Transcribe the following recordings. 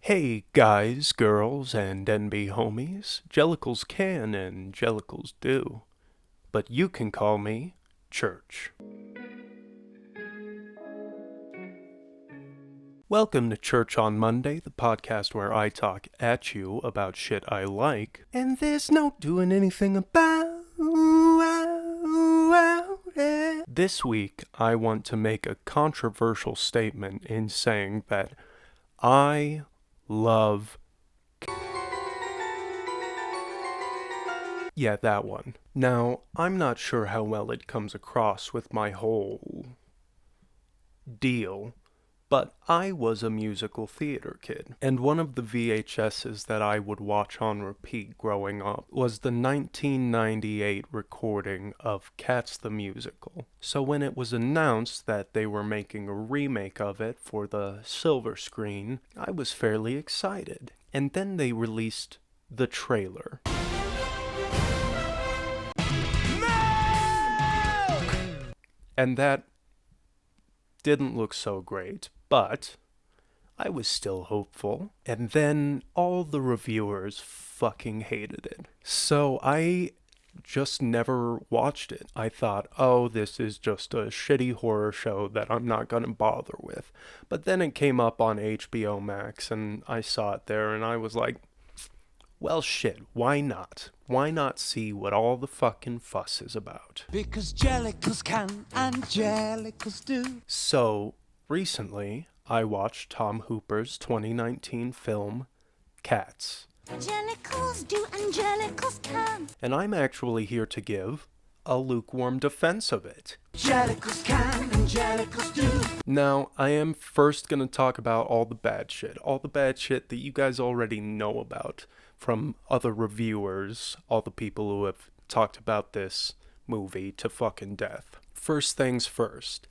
Hey guys, girls, and NB homies, Jellicles can and Jellicles do, but you can call me Church. Welcome to Church on Monday, the podcast where I talk at you about shit I like, and there's no doing anything about it. This week, I want to make a controversial statement in saying that I love... Yeah, that one. Now, I'm not sure how well it comes across with my whole deal, but I was a musical theater kid, and one of the VHSs that I would watch on repeat growing up was the 1998 recording of Cats the Musical. So when it was announced that they were making a remake of it for the silver screen, I was fairly excited. And then they released the trailer. And that didn't look so great, but I was still hopeful. And then all the reviewers fucking hated it. So I just never watched it. I thought, oh, this is just a shitty horror show that I'm not gonna bother with. But then it came up on HBO Max and I saw it there and I was like, well, shit, why not? Why not see what all the fucking fuss is about? Because jellicles can and jellicles do. So, recently, I watched Tom Hooper's 2019 film, Cats. Jellicles do and jellicles can. And I'm actually here to give a lukewarm defense of it. Jellicles can and jellicles do. Now, I am first gonna talk about all the bad shit that you guys already know about from other reviewers, all the people who have talked about this movie to fucking death. First things first.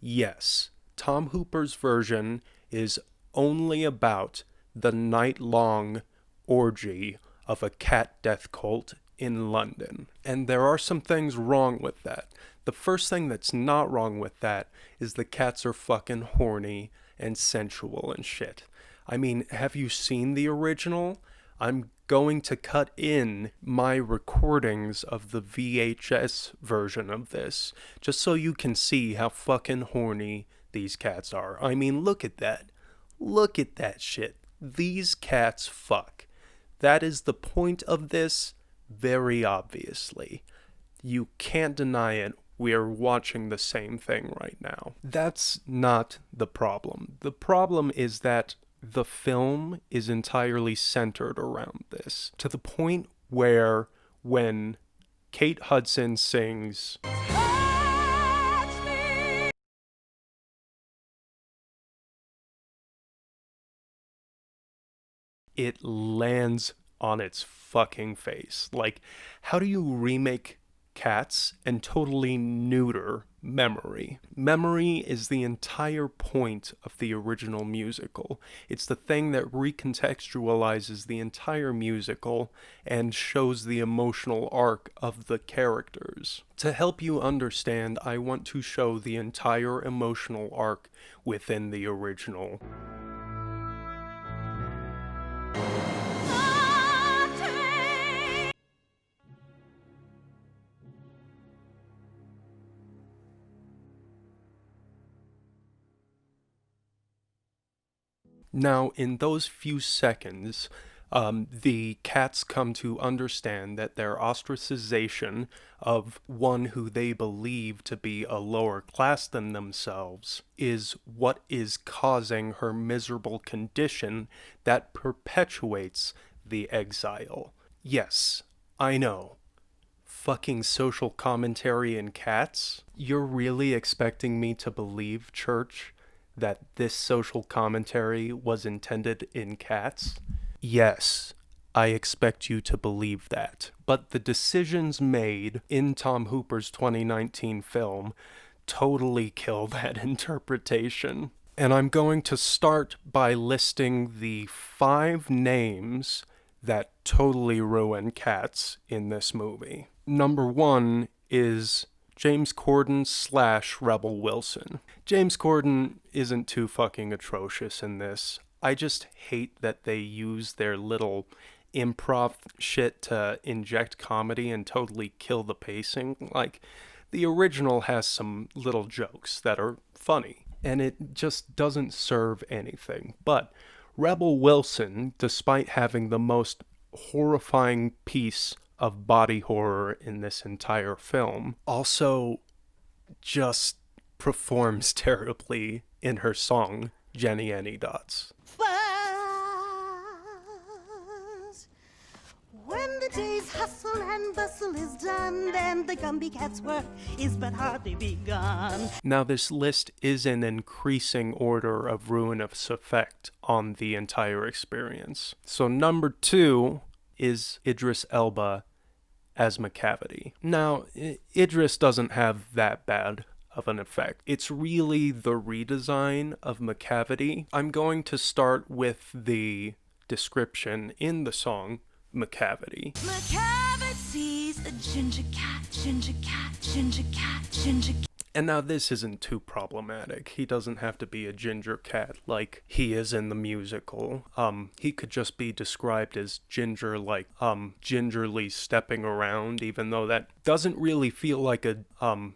Yes, Tom Hooper's version is only about the night-long orgy of a cat death cult in London. And there are some things wrong with that. The first thing that's not wrong with that is the cats are fucking horny and sensual and shit. I mean, have you seen the original? I'm going to cut in my recordings of the VHS version of this, just so you can see how fucking horny these cats are. I mean, look at that. Look at that shit. These cats fuck. That is the point of this, very obviously. You can't deny it. We are watching the same thing right now. That's not the problem. The problem is that the film is entirely centered around this, to the point where when Kate Hudson sings it lands on its fucking face. Like, how do you remake Cats and totally neuter Memory? Memory is the entire point of the original musical. It's the thing that recontextualizes the entire musical and shows the emotional arc of the characters. To help you understand, I want to show the entire emotional arc within the original. Now, in those few seconds, the cats come to understand that their ostracization of one who they believe to be a lower class than themselves is what is causing her miserable condition that perpetuates the exile. Yes, I know. Fucking social commentary in Cats? You're really expecting me to believe, Church, that this social commentary was intended in Cats? Yes, I expect you to believe that. But the decisions made in Tom Hooper's 2019 film totally kill that interpretation. And I'm going to start by listing the 5 names that totally ruin Cats in this movie. Number 1 is James Corden / Rebel Wilson. James Corden isn't too fucking atrocious in this. I just hate that they use their little improv shit to inject comedy and totally kill the pacing. Like, the original has some little jokes that are funny, and it just doesn't serve anything. But Rebel Wilson, despite having the most horrifying piece of body horror in this entire film, also just performs terribly in her song, Jenny Any Dots. Fuzz. When the day's hustle and bustle is done, then the Gumby Cat's work is but hardly begun. Now, this list is in increasing order of ruinous effect on the entire experience. So number 2 is Idris Elba as Macavity. Now, Idris doesn't have that bad of an effect. It's really the redesign of Macavity. I'm going to start with the description in the song Macavity. Macavity's a ginger cat, ginger cat, ginger cat, ginger cat. And now this isn't too problematic. He doesn't have to be a ginger cat like he is in the musical. He could just be described as ginger, like gingerly stepping around, even though that doesn't really feel like a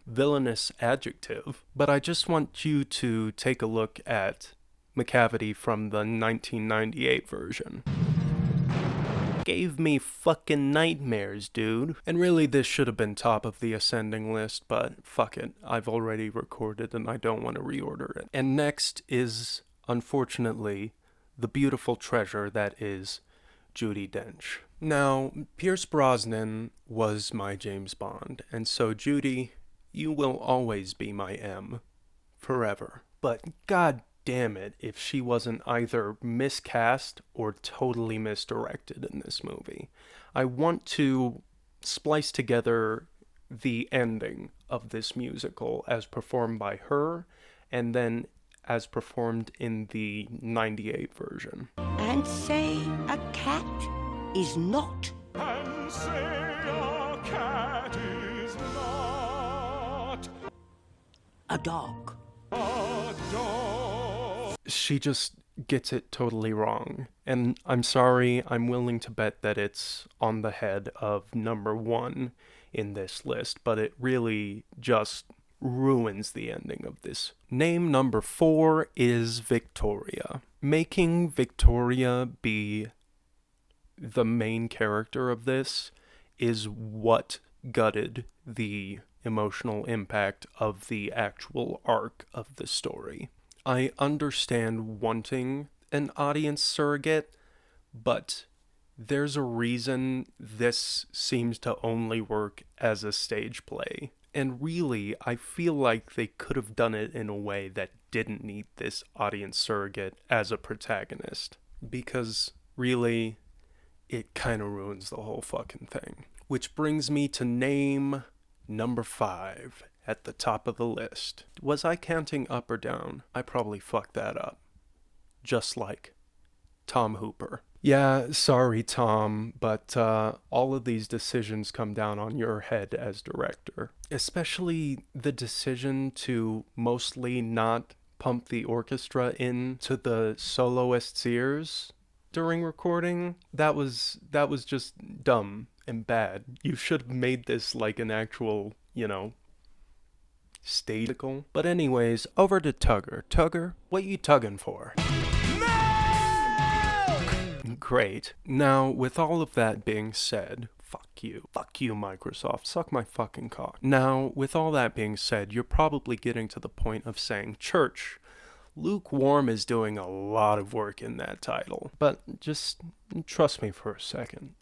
villainous adjective. But I just want you to take a look at Macavity from the 1998 version. Gave me fucking nightmares, dude. And really, this should have been top of the ascending list, but fuck it. I've already recorded and I don't want to reorder it. And next is, unfortunately, the beautiful treasure that is Judi Dench. Now, Pierce Brosnan was my James Bond, and so Judy, you will always be my M. Forever. But god damn it if she wasn't either miscast or totally misdirected in this movie. I want to splice together the ending of this musical as performed by her and then as performed in the 98 version. And say a cat is not. And say a cat is not A dog. a dog. She just gets it totally wrong. And I'm sorry, I'm willing to bet that it's on the head of number 1 in this list, but it really just ruins the ending of this. Name number 4 is Victoria. Making Victoria be the main character of this is what gutted the emotional impact of the actual arc of the story. I understand wanting an audience surrogate, but there's a reason this seems to only work as a stage play. And really, I feel like they could have done it in a way that didn't need this audience surrogate as a protagonist. Because, really, it kind of ruins the whole fucking thing. Which brings me to name number 5 at the top of the list. Was I counting up or down? I probably fucked that up. Just like Tom Hooper. Yeah, sorry, Tom, but all of these decisions come down on your head as director. Especially the decision to mostly not pump the orchestra into the soloist's ears during recording. That was just dumb and bad. You should have made this like an actual, statical. But anyways, over to Tugger. Tugger, what you tugging for? Great. Now, with all of that being said, fuck you. Fuck you, Microsoft. Suck my fucking cock. Now, with all that being said, you're probably getting to the point of saying, Church, Lukewarm is doing a lot of work in that title. But just trust me for a second.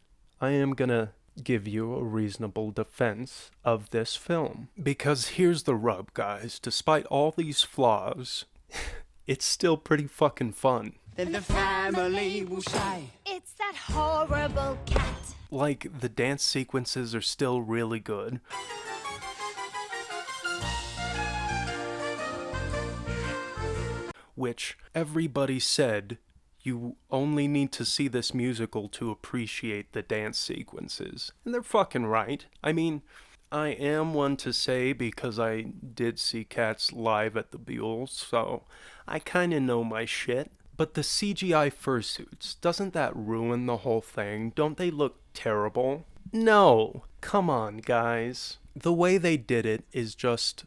I am gonna give you a reasonable defense of this film. Because here's the rub, guys. Despite all these flaws, it's still pretty fucking fun. Then the family will say, It's that horrible cat. Like, the dance sequences are still really good. Which everybody said you only need to see this musical to appreciate the dance sequences. And they're fucking right. I mean, I am one to say because I did see Cats live at the Buell, so I kinda know my shit. But the CGI fursuits, doesn't that ruin the whole thing? Don't they look terrible? No! Come on, guys. The way they did it is just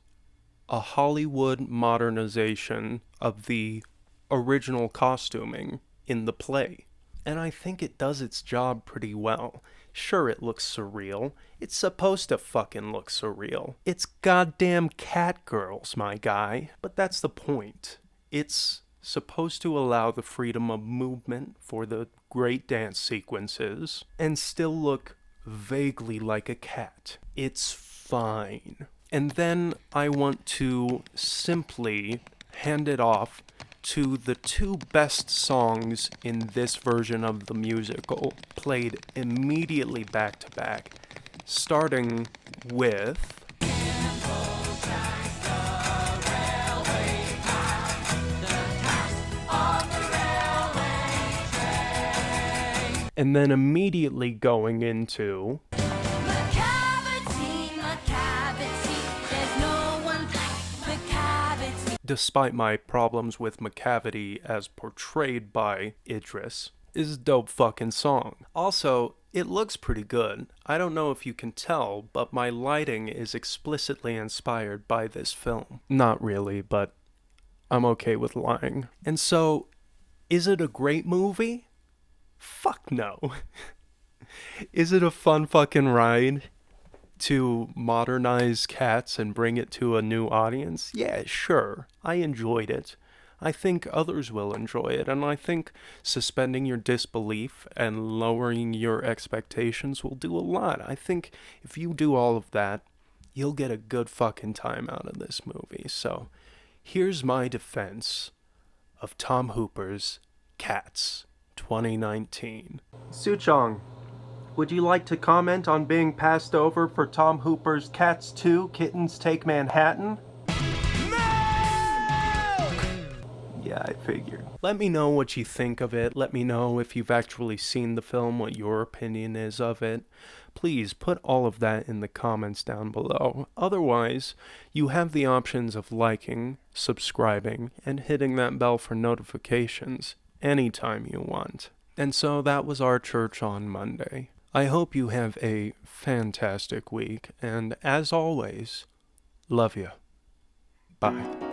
a Hollywood modernization of the original costuming in the play. And I think it does its job pretty well. Sure, it looks surreal. It's supposed to fucking look surreal. It's goddamn cat girls, my guy. But that's the point. It's supposed to allow the freedom of movement for the great dance sequences and still look vaguely like a cat. It's fine. And then I want to simply hand it off to the two best songs in this version of the musical, played immediately back to back, starting with and then immediately going into despite my problems with Macavity as portrayed by Idris, is a dope fucking song. Also, it looks pretty good. I don't know if you can tell, but my lighting is explicitly inspired by this film. Not really, but I'm okay with lying. And so, is it a great movie? Fuck no. Is it a fun fucking ride to modernize Cats and bring it to a new audience? Yeah, sure. I enjoyed it. I think others will enjoy it, and I think suspending your disbelief and lowering your expectations will do a lot. I think if you do all of that, you'll get a good fucking time out of this movie. So, here's my defense of Tom Hooper's Cats 2019. Suchong, would you like to comment on being passed over for Tom Hooper's Cats 2, Kittens Take Manhattan? Yeah, I figured. Let me know what you think of it. Let me know if you've actually seen the film, what your opinion is of it. Please put all of that in the comments down below. Otherwise, you have the options of liking, subscribing, and hitting that bell for notifications anytime you want. And so that was our church on Monday. I hope you have a fantastic week, and as always, love you. Bye.